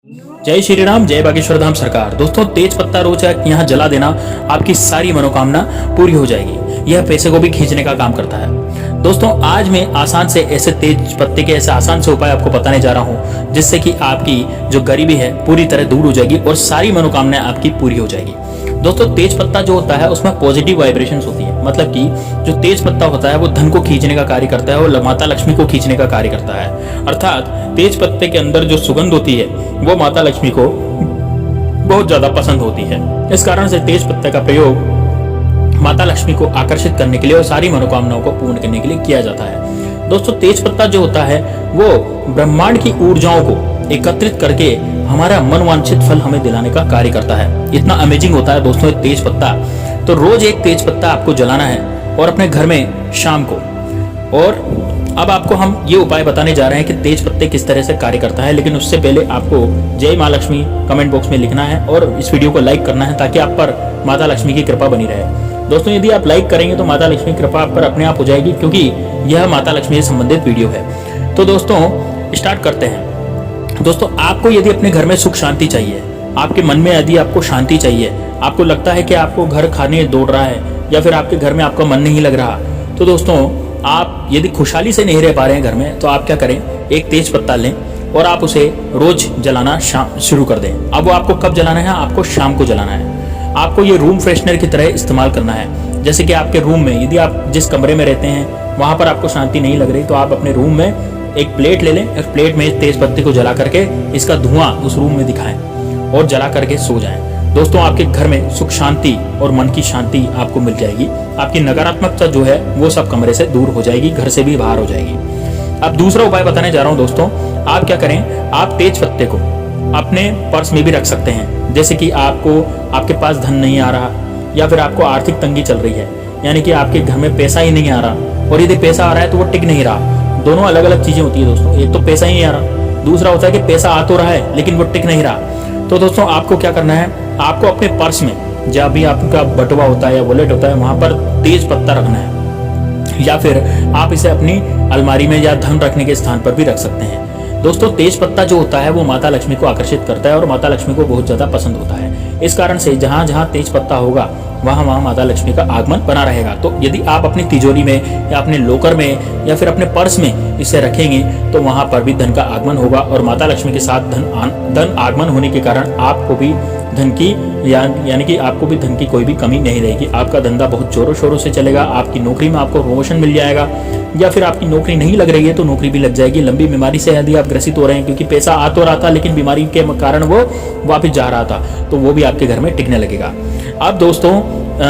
जय श्री राम, जय बागेश्वर धाम सरकार। दोस्तों, तेज पत्ता रोज यहाँ जला देना आपकी सारी मनोकामना पूरी हो जाएगी। यह पैसे को भी खींचने का काम करता है। दोस्तों, आज मैं आसान से ऐसे तेज पत्ते के ऐसे आसान से उपाय आपको बताने जा रहा हूँ, जिससे कि आपकी जो गरीबी है पूरी तरह दूर हो जाएगी और सारी मनोकामनाएं आपकी पूरी हो जाएगी। दोस्तों, तेज पत्ता जो होता है उसमें पॉजिटिव वाइब्रेशंस होती है, मतलब कि जो तेज पत्ता होता है वो धन को खींचने का कार्य करता है और माता लक्ष्मी को खींचने का कार्य करता है। अर्थात तेज पत्ते के अंदर जो सुगंध होती है वो माता लक्ष्मी को बहुत ज्यादा पसंद होती है। इस कारण से तेज पत्ते का प्रयोग माता लक्ष्मी को आकर्षित करने के लिए और सारी मनोकामनाओं को पूर्ण करने के लिए किया जाता है। दोस्तों, तेज पत्ता जो होता है वो ब्रह्मांड की ऊर्जाओं को एकत्रित करके हमारा मनवांछित फल हमें दिलाने का कार्य करता है। इतना अमेजिंग होता है दोस्तों एक तेज पत्ता। तो रोज एक तेज पत्ता आपको जलाना है और अपने घर में शाम को। और अब आपको हम ये उपाय बताने जा रहे हैं कि तेज पत्ते किस तरह से कार्य करता है, लेकिन उससे पहले आपको जय माँ लक्ष्मी कमेंट बॉक्स में लिखना है और इस वीडियो को लाइक करना है, ताकि आप पर माता लक्ष्मी की कृपा बनी रहे। दोस्तों, यदि आप लाइक करेंगे तो माता लक्ष्मी की कृपा आप पर अपने आप हो जाएगी, क्योंकि यह माता लक्ष्मी से संबंधित वीडियो है। तो दोस्तों, स्टार्ट करते हैं। दोस्तों, आपको यदि अपने घर में सुख शांति चाहिए, आपके मन में यदि आपको शांति चाहिए, आपको लगता है कि आपको घर खाने दौड़ रहा है या फिर आपके घर में आपका मन नहीं लग रहा, तो दोस्तों आप यदि खुशहाली से नहीं रह पा रहे हैं घर में, तो आप क्या करें, एक तेज पत्ता लें और आप उसे रोज जलाना शुरू कर दें। अब वो आपको कब जलाना है? आपको शाम को जलाना है। आपको ये रूम फ्रेशनर की तरह इस्तेमाल करना है। जैसे कि आपके रूम में, यदि आप जिस कमरे में रहते हैं वहां पर आपको शांति नहीं लग रही, तो आप अपने रूम में एक प्लेट ले लें। उस प्लेट में तेज पत्ते को जला करके इसका धुआं उस रूम में दिखाएं और जला करके सो जाएं। दोस्तों, आपके घर में सुख शांति और मन की शांति आपको मिल जाएगी। आपकी नकारात्मकता जो है वो सब कमरे से दूर हो जाएगी, घर से भी बाहर हो जाएगी। अब दूसरा उपाय बताने जा रहा हूं दोस्तों। आप क्या करें, आप तेज पत्ते को अपने पर्स में भी रख सकते हैं। जैसे कि आपके पास धन नहीं आ रहा या फिर आपको आर्थिक तंगी चल रही है, यानी कि आपके घर में पैसा ही नहीं आ रहा, और यदि पैसा आ रहा है तो वो टिक नहीं रहा। दोनों अलग अलग चीजें होती है दोस्तों। एक तो पैसा ही नहीं आ रहा, दूसरा होता है कि पैसा आ तो रहा है लेकिन वो टिक नहीं रहा। तो दोस्तों, आपको क्या करना है, आपको अपने पर्स में जब भी आपका बटुआ होता है या वॉलेट होता है वहां पर तेज पत्ता रखना है, या फिर आप इसे अपनी अलमारी में या धन रखने के स्थान पर भी रख सकते हैं। दोस्तों, तेज पत्ता जो होता है वो माता लक्ष्मी को आकर्षित करता है और माता लक्ष्मी को बहुत ज्यादा पसंद होता है। इस कारण से जहां जहां तेज पत्ता होगा वहां वहां माता लक्ष्मी का आगमन बना रहेगा। तो यदि आप अपनी तिजोरी में या अपने लॉकर में या फिर अपने पर्स में इसे रखेंगे तो वहां पर भी धन का आगमन होगा, और माता लक्ष्मी के साथ धन आगमन होने के कारण आपको भी धन की यानी कि आपको भी धन की कोई भी कमी नहीं रहेगी। आपका धंधा बहुत जोरों शोरों से चलेगा। आपकी नौकरी में आपको प्रमोशन मिल जाएगा, या फिर आपकी नौकरी नहीं लग रही है तो नौकरी भी लग जाएगी। लंबी बीमारी से यदि आप ग्रसित हो रहे हैं, क्योंकि पैसा आ तो रहा था लेकिन बीमारी के कारण वो वापस जा रहा था, तो वो भी आपके घर में टिकने लगेगा। अब दोस्तों,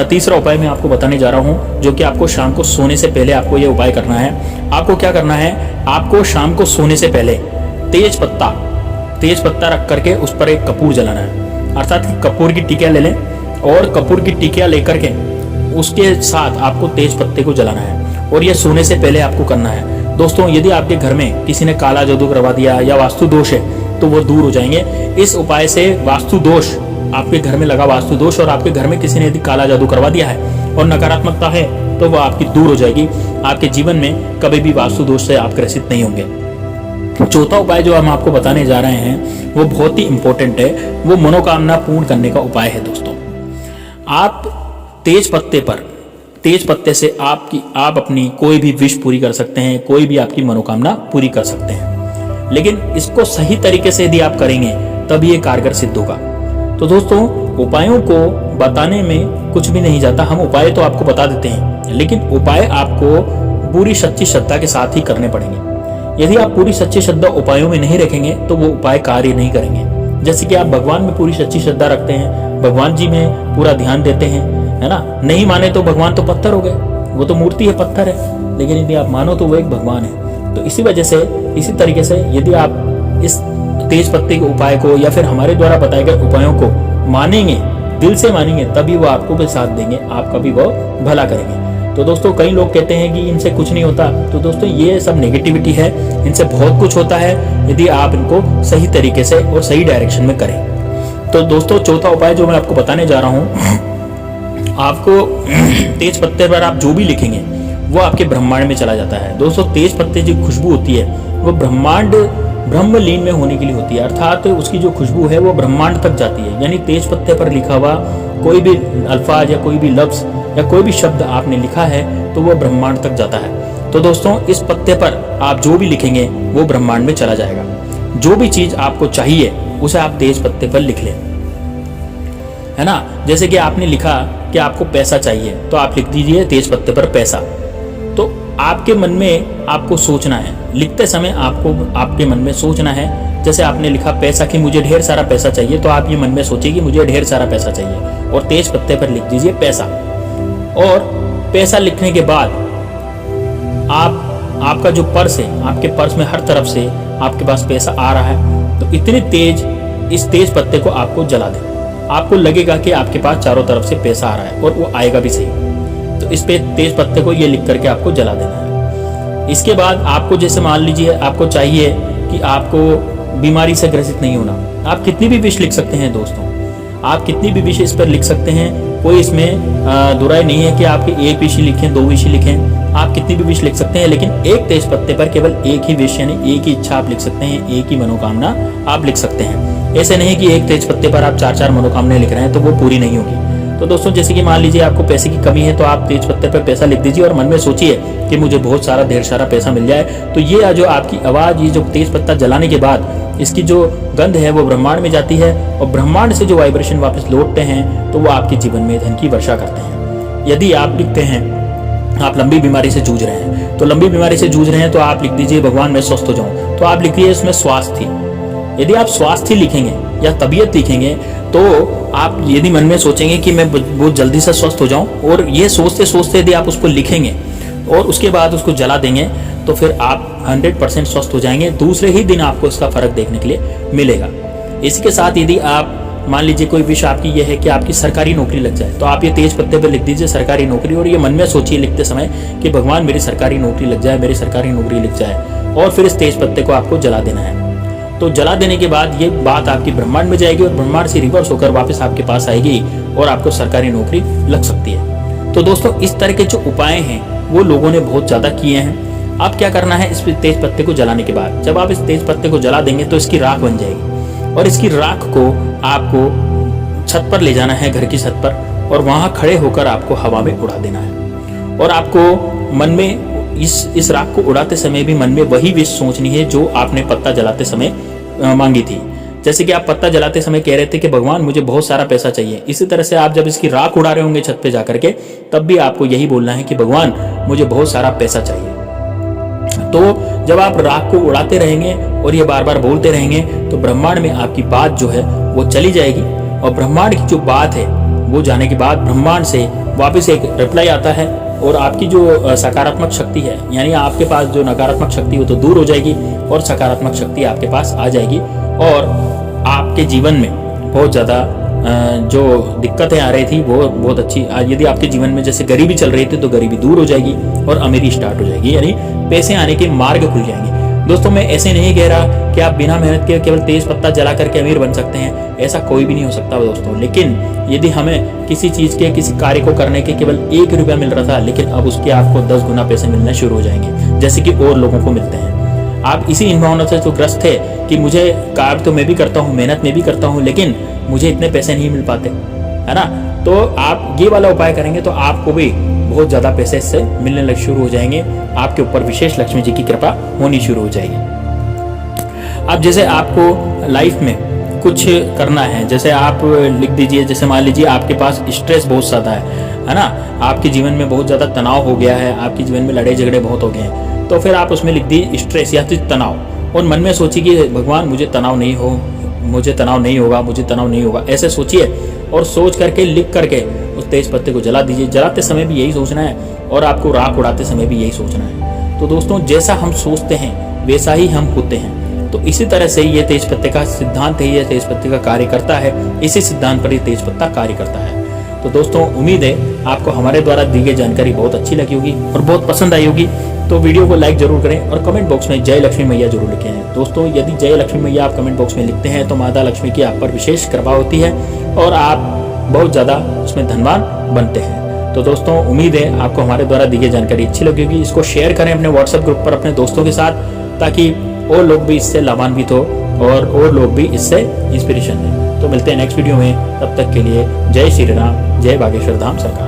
तीसरा उपाय मैं आपको बताने जा रहा हूं, जो कि आपको शाम को सोने से पहले आपको ये उपाय करना है। आपको क्या करना है, आपको शाम को सोने से पहले तेज पत्ता रख करके उस पर एक कपूर जलाना है। अर्थात कपूर की टिकिया ले लें और कपूर की टिकिया लेकर के उसके साथ आपको तेज पत्ते को जलाना है, और यह सोने से पहले आपको करना है। दोस्तों, यदि आपके घर में किसी ने काला जादू करवा दिया या वास्तु दोष है तो वो दूर हो जाएंगे। इस उपाय से वास्तु दोष, आपके घर में लगा वास्तु दोष और आपके घर में किसी ने यदि काला जादू करवा दिया है और नकारात्मकता है तो वो आपकी दूर हो जाएगी। आपके जीवन में कभी भी वास्तु दोष से आप ग्रसित नहीं होंगे। चौथा उपाय जो हम आपको बताने जा रहे हैं वो बहुत ही इंपॉर्टेंट है। वो मनोकामना पूर्ण करने का उपाय है। दोस्तों, आप तेज पत्ते से आप अपनी कोई भी विश पूरी कर सकते हैं, कोई भी आपकी मनोकामना पूरी कर सकते हैं, लेकिन इसको सही तरीके से यदि आप करेंगे तभी ये कारगर सिद्ध होगा। तो दोस्तों, उपायों को बताने में कुछ भी नहीं जाता। हम उपाय तो आपको बता देते हैं, लेकिन उपाय आपको पूरी सच्ची श्रद्धा के साथ ही करने पड़ेंगे। यदि आप पूरी सच्ची श्रद्धा उपायों में नहीं रखेंगे तो वो उपाय कार्य नहीं करेंगे। जैसे कि आप भगवान में पूरी सच्ची श्रद्धा रखते हैं, भगवान जी में पूरा ध्यान देते हैं, है ना, नहीं माने तो भगवान तो पत्थर हो गए, वो तो मूर्ति है, पत्थर है, लेकिन यदि आप मानो तो वो एक भगवान है। तो इसी वजह से, इसी तरीके से यदि आप इस तेज पत्ते के उपाय को या फिर हमारे द्वारा बताए गए उपायों को मानेंगे, दिल से मानेंगे, तभी वो आपको भी साथ देंगे, आपका भी वो भला करेंगे। तो दोस्तों, कई लोग कहते हैं कि इनसे कुछ नहीं होता, तो दोस्तों ये सब नेगेटिविटी है। इनसे बहुत कुछ होता है यदि आप इनको सही तरीके से और सही डायरेक्शन में करें। तो दोस्तों, चौथा उपाय जो मैं आपको बताने जा रहा हूं, आपको तेज पत्ते पर आप जो भी लिखेंगे वो आपके ब्रह्मांड में चला जाता है। दोस्तों, तेज पत्ते की खुशबू होती है वो ब्रह्मांड ब्रह्मलीन में होने के लिए होती है, अर्थात उसकी जो खुशबू है वो ब्रह्मांड तक जाती है। यानी तेज पत्ते पर लिखा हुआ कोई भी अल्फाज या कोई भी लफ्ज या कोई भी शब्द आपने लिखा है तो वो ब्रह्मांड तक जाता है। तो दोस्तों इस पत्ते पर आप जो भी लिखेंगे वो ब्रह्मांड में चला जाएगा। जो भी चीज आपको चाहिए उसे आप तेज पत्ते पर लिख लें, है ना। जैसे कि आपने लिखा कि आपको पैसा चाहिए तो आप लिख दीजिए तेज पत्ते पर पैसा। तो आपके मन में आपको सोचना है, लिखते समय आपको आपके मन में सोचना है। जैसे आपने लिखा पैसा कि मुझे ढेर सारा पैसा चाहिए, तो आप ये मन में सोचिए कि मुझे ढेर सारा पैसा चाहिए और तेज पत्ते पर लिख दीजिए पैसा। और पैसा लिखने के बाद आपका जो पर्स है, आपके पर्स में हर तरफ से आपके पास पैसा आ रहा है, तो इतनी तेज इस तेज पत्ते को आपको जला दें। आपको लगेगा कि आपके पास चारों तरफ से पैसा आ रहा है और वो आएगा भी सही। तो इस पे तेज पत्ते को ये लिख करके आपको जला देना है। इसके बाद आपको जैसे मान लीजिए आपको चाहिए कि आपको बीमारी से ग्रसित नहीं होना, आप कितनी भी विश लिख सकते हैं दोस्तों, आप कितनी भी विश इस पर लिख सकते हैं। कोई इसमें दुराई नहीं है कि आपके एक विश लिखें, दो विश लिखें, आप कितनी भी विश लिख सकते हैं। लेकिन एक तेज पत्ते पर केवल एक ही विश यानी एक ही इच्छा आप लिख सकते हैं, एक ही मनोकामना आप लिख सकते हैं। ऐसे नहीं कि एक तेज पत्ते पर आप 4-4 मनोकामनाएं लिख रहे हैं तो वो पूरी नहीं होगी। तो दोस्तों जैसे कि मान लीजिए आपको पैसे की कमी है तो आप तेज पत्ते पर पैसा लिख दीजिए और मन में सोचिए कि मुझे बहुत सारा ढेर सारा पैसा मिल जाए। तो ये जो आपकी आवाज, ये जो तेज पत्ता जलाने के बाद इसकी जो गंध है वो ब्रह्मांड में जाती है और ब्रह्मांड से जो वाइब्रेशन वापस लौटते हैं तो वो आपके जीवन में धन की वर्षा करते हैं। यदि आप लिखते हैं आप लंबी बीमारी से जूझ रहे हैं, तो लंबी बीमारी से जूझ रहे हैं तो आप लिख दीजिए भगवान मैं स्वस्थ हो जाऊं, तो आप लिखिए इसमें स्वास्थ्य। यदि आप स्वास्थ्य लिखेंगे या तबीयत लिखेंगे तो आप यदि मन में सोचेंगे कि मैं बहुत जल्दी से स्वस्थ हो जाऊं, और ये सोचते सोचते यदि आप उसको लिखेंगे और उसके बाद उसको जला देंगे तो फिर आप 100% स्वस्थ हो जाएंगे। दूसरे ही दिन आपको इसका फर्क देखने के लिए मिलेगा। इसी के साथ यदि आप मान लीजिए कोई विश आपकी ये है कि आपकी सरकारी नौकरी लग जाए, तो आप ये तेज पत्ते पर लिख दीजिए सरकारी नौकरी, और ये मन में सोचिए लिखते समय कि भगवान मेरी सरकारी नौकरी लग जाए, मेरी सरकारी नौकरी लग जाए, और फिर इस तेज पत्ते को आपको जला देना है। तो जला देने के बाद ये बात आपकी ब्रह्मांड में जाएगी और ब्रह्मांड से रिवर्स होकर वापस आपके पास आएगी और आपको सरकारी नौकरी लग सकती है। तो दोस्तों इस तरह के जो उपाय हैं वो लोगों ने बहुत ज्यादा किए हैं। अब क्या करना है, इस तेज पत्ते को जलाने के बाद जब आप इस तेज पत्ते को जला देंगे तो इसकी राख बन जाएगी, और इसकी राख को आपको छत पर ले जाना है, घर की छत पर, और वहां खड़े होकर आपको हवा में उड़ा देना है। और आपको मन में इस राख को उड़ाते समय भी मन में वही विश सोचनी है जो आपने पत्ता जलाते समय मांगी थी। जैसे कि आप पत्ता जलाते समय कह रहे थे कि भगवान मुझे बहुत सारा पैसा चाहिए, इसी तरह से आप जब इसकी राख उड़ा रहे होंगे छत पे जाकर के, तब भी आपको यही बोलना है कि भगवान मुझे बहुत सारा पैसा चाहिए। तो जब आप राख को उड़ाते रहेंगे और ये बार बार बोलते रहेंगे तो ब्रह्मांड में आपकी बात जो है वो चली जाएगी, और ब्रह्मांड की जो बात है वो जाने के बाद ब्रह्मांड से वापस एक रिप्लाई आता है, और आपकी जो सकारात्मक शक्ति है यानी आपके पास जो नकारात्मक शक्ति वो तो दूर हो जाएगी और सकारात्मक शक्ति आपके पास आ जाएगी, और आपके जीवन में बहुत ज़्यादा जो दिक्कतें आ रही थी वो बहुत अच्छी, यदि आपके जीवन में जैसे गरीबी चल रही थी तो गरीबी दूर हो जाएगी और अमीरी स्टार्ट हो जाएगी, यानी पैसे आने के मार्ग खुल जाएंगे। दोस्तों मैं ऐसे नहीं कह रहा कि आप बिना मेहनत के केवल तेज पत्ता जला करके अमीर बन सकते हैं, ऐसा कोई भी नहीं हो सकता दोस्तों। लेकिन यदि हमें किसी चीज के किसी कार्य को करने के केवल 1 रुपया मिल रहा था, लेकिन अब उसके आपको 10 गुना पैसे मिलना शुरू हो जाएंगे जैसे कि और लोगों को मिलते हैं। आप इसी इन भावना से तो ग्रस्त है कि मुझे कार्य तो मैं भी करता हूँ, मेहनत में भी करता हूँ, लेकिन मुझे इतने पैसे नहीं मिल पाते, है ना। तो आप ये वाला उपाय करेंगे तो आपको भी बहुत ज्यादा पैसे इससे मिलने लग शुरू हो जाएंगे, आपके ऊपर विशेष लक्ष्मी जी की कृपा होनी शुरू हो जाएगी। अब जैसे आपको लाइफ में कुछ करना है, जैसे आप लिख दीजिए, जैसे मान लीजिए आपके पास स्ट्रेस बहुत ज्यादा है ना, आपके जीवन में बहुत ज्यादा तनाव हो गया है, आपके जीवन में लड़ाई झगड़े बहुत हो गए हैं, तो फिर आप उसमें लिख दीजिए स्ट्रेस या फिर तनाव, और मन में सोचिए कि भगवान मुझे तनाव नहीं होगा, मुझे तनाव नहीं होगा, ऐसे सोचिए, और सोच करके लिख करके उस तेज पत्ते को जला दीजिए। जलाते समय भी यही सोचना है और आपको राख उड़ाते समय भी यही सोचना है। तो दोस्तों जैसा हम सोचते हैं वैसा ही हम होते हैं, तो इसी तरह से ये तेज पत्ते का सिद्धांत है, ये तेज पत्ते का कार्य करता है, इसी सिद्धांत पर ये तेज पत्ता कार्य करता है। तो दोस्तों उम्मीद है आपको हमारे द्वारा दी गई जानकारी बहुत अच्छी लगी होगी और बहुत पसंद आई होगी। तो वीडियो को लाइक जरूर करें और कमेंट बॉक्स में जय लक्ष्मी मैया जरूर लिखें। दोस्तों यदि जय लक्ष्मी मैया आप कमेंट बॉक्स में लिखते हैं तो माता लक्ष्मी की आप पर विशेष कृपा होती है और आप बहुत ज़्यादा उसमें धनवान बनते हैं। तो दोस्तों उम्मीद है आपको हमारे द्वारा दी गई जानकारी अच्छी लगी होगी। इसको शेयर करें अपने व्हाट्सएप ग्रुप पर अपने दोस्तों के साथ, ताकि और लोग भी इससे लाभान्वित हो और लोग भी इससे इंस्पिरेशन लें। तो मिलते हैं नेक्स्ट वीडियो में, तब तक के लिए जय श्री राम, जय बागेश्वर धाम सरकार।